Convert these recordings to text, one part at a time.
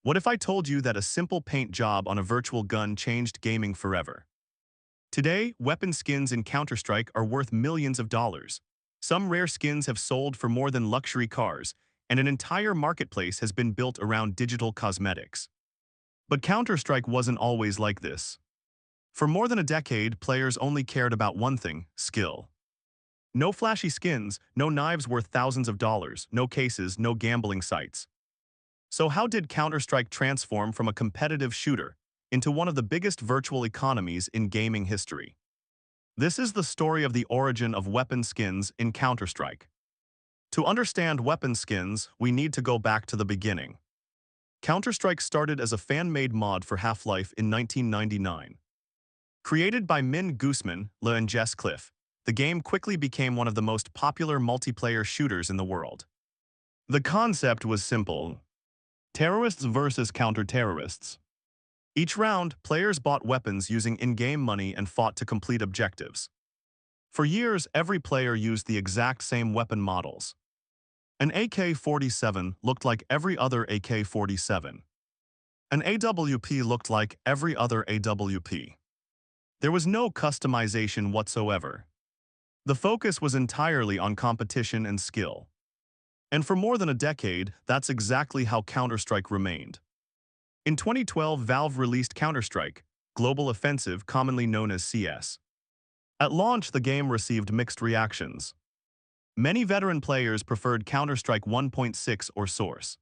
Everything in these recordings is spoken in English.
What if I told you that a simple paint job on a virtual gun changed gaming forever? Today, weapon skins in Counter-Strike are worth millions of dollars. Some rare skins have sold for more than luxury cars, and an entire marketplace has been built around digital cosmetics. But Counter-Strike wasn't always like this. For more than a decade, players only cared about one thing: skill. No flashy skins, no knives worth thousands of dollars, no cases, no gambling sites. So how did Counter-Strike transform from a competitive shooter into one of the biggest virtual economies in gaming history? This is the story of the origin of weapon skins in Counter-Strike. To understand weapon skins, we need to go back to the beginning. Counter-Strike started as a fan-made mod for Half-Life in 1999. Created by Min Guzman and Jess Cliff, the game quickly became one of the most popular multiplayer shooters in the world. The concept was simple: terrorists versus counter-terrorists. Each round, players bought weapons using in-game money and fought to complete objectives. For years, every player used the exact same weapon models. An AK-47 looked like every other AK-47. An AWP looked like every other AWP. There was no customization whatsoever. The focus was entirely on competition and skill. And for more than a decade, that's exactly how Counter-Strike remained. In 2012, Valve released Counter-Strike: Global Offensive, commonly known as CS. At launch, the game received mixed reactions. Many veteran players preferred Counter-Strike 1.6 or Source.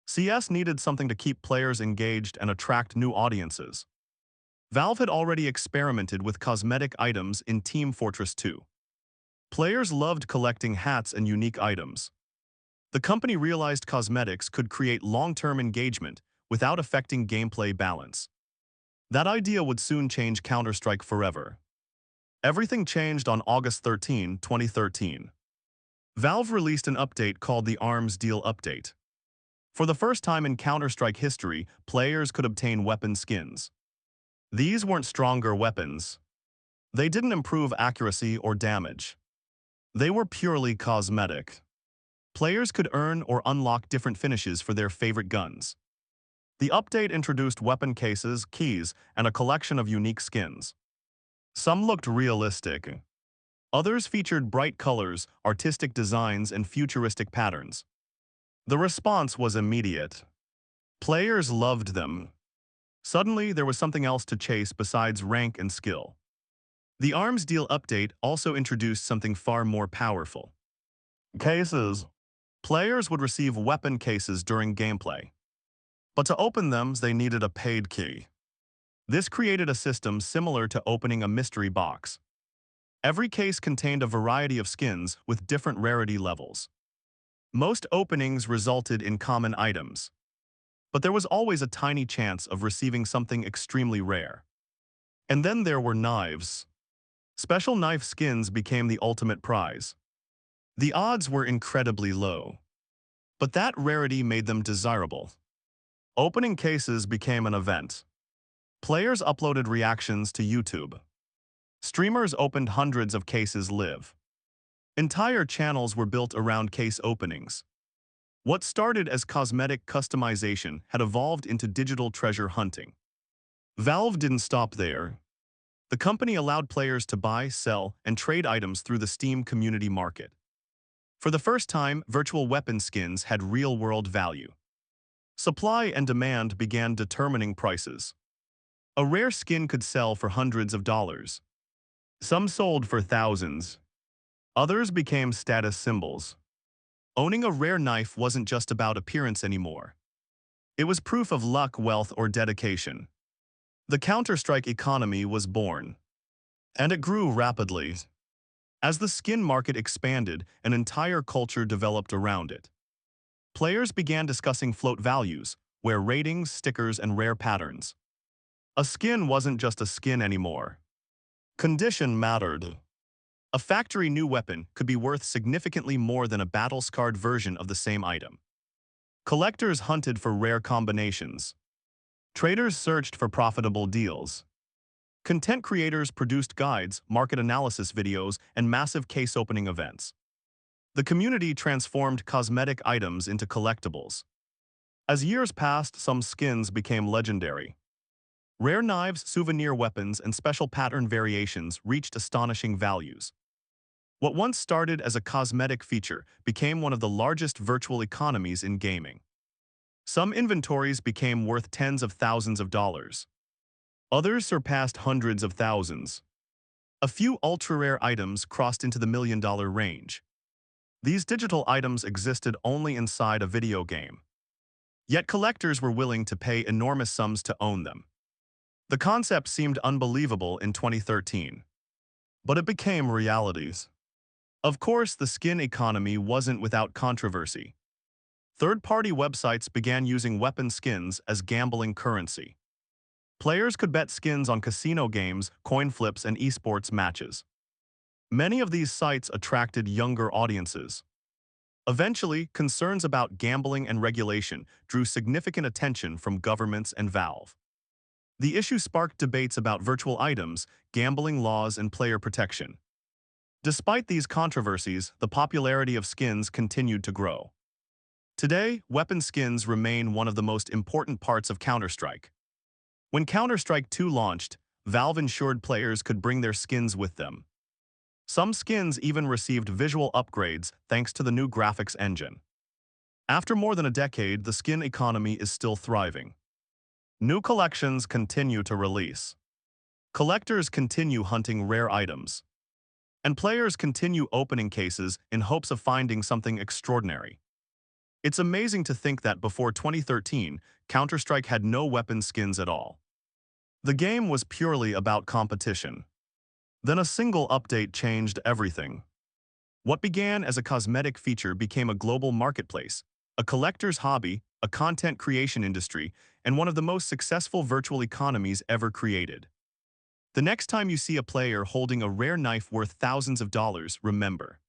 CS needed something to keep players engaged and attract new audiences. Valve had already experimented with cosmetic items in Team Fortress 2. Players loved collecting hats and unique items. The company realized cosmetics could create long-term engagement without affecting gameplay balance. That idea would soon change Counter-Strike forever. Everything changed on August 13, 2013. Valve released an update called the Arms Deal Update. For the first time in Counter-Strike history, players could obtain weapon skins. These weren't stronger weapons. They didn't improve accuracy or damage. They were purely cosmetic. Players could earn or unlock different finishes for their favorite guns. The update introduced weapon cases, keys, and a collection of unique skins. Some looked realistic. Others featured bright colors, artistic designs, and futuristic patterns. The response was immediate. Players loved them. Suddenly, there was something else to chase besides rank and skill. The Arms Deal update also introduced something far more powerful: cases. Players would receive weapon cases during gameplay. But to open them, they needed a paid key. This created a system similar to opening a mystery box. Every case contained a variety of skins with different rarity levels. Most openings resulted in common items. But there was always a tiny chance of receiving something extremely rare. And then there were knives. Special knife skins became the ultimate prize. The odds were incredibly low. But that rarity made them desirable. Opening cases became an event. Players uploaded reactions to YouTube. Streamers opened hundreds of cases live. Entire channels were built around case openings. What started as cosmetic customization had evolved into digital treasure hunting. Valve didn't stop there. The company allowed players to buy, sell, and trade items through the Steam community market. For the first time, virtual weapon skins had real-world value. Supply and demand began determining prices. A rare skin could sell for hundreds of dollars. Some sold for thousands. Others became status symbols. Owning a rare knife wasn't just about appearance anymore. It was proof of luck, wealth, or dedication. The Counter-Strike economy was born. And it grew rapidly. As the skin market expanded, an entire culture developed around it. Players began discussing float values, wear ratings, stickers, and rare patterns. A skin wasn't just a skin anymore. Condition mattered. A factory new weapon could be worth significantly more than a battle-scarred version of the same item. Collectors hunted for rare combinations. Traders searched for profitable deals. Content creators produced guides, market analysis videos, and massive case-opening events. The community transformed cosmetic items into collectibles. As years passed, some skins became legendary. Rare knives, souvenir weapons, and special pattern variations reached astonishing values. What once started as a cosmetic feature became one of the largest virtual economies in gaming. Some inventories became worth tens of thousands of dollars. Others surpassed hundreds of thousands. A few ultra-rare items crossed into the million-dollar range. These digital items existed only inside a video game. Yet collectors were willing to pay enormous sums to own them. The concept seemed unbelievable in 2013, but it became realities. Of course, the skin economy wasn't without controversy. Third-party websites began using weapon skins as gambling currency. Players could bet skins on casino games, coin flips, and esports matches. Many of these sites attracted younger audiences. Eventually, concerns about gambling and regulation drew significant attention from governments and Valve. The issue sparked debates about virtual items, gambling laws, and player protection. Despite these controversies, the popularity of skins continued to grow. Today, weapon skins remain one of the most important parts of Counter-Strike. When Counter-Strike 2 launched, Valve ensured players could bring their skins with them. Some skins even received visual upgrades thanks to the new graphics engine. After more than a decade, the skin economy is still thriving. New collections continue to release. Collectors continue hunting rare items. And players continue opening cases in hopes of finding something extraordinary. It's amazing to think that before 2013, Counter-Strike had no weapon skins at all. The game was purely about competition. Then a single update changed everything. What began as a cosmetic feature became a global marketplace, a collector's hobby, a content creation industry, and one of the most successful virtual economies ever created. The next time you see a player holding a rare knife worth thousands of dollars, remember.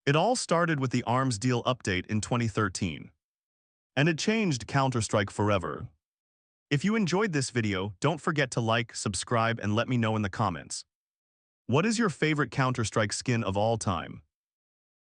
It all started with the Arms Deal update in 2013. And it changed Counter-Strike forever. If you enjoyed this video, don't forget to like, subscribe, and let me know in the comments. What is your favorite Counter-Strike skin of all time?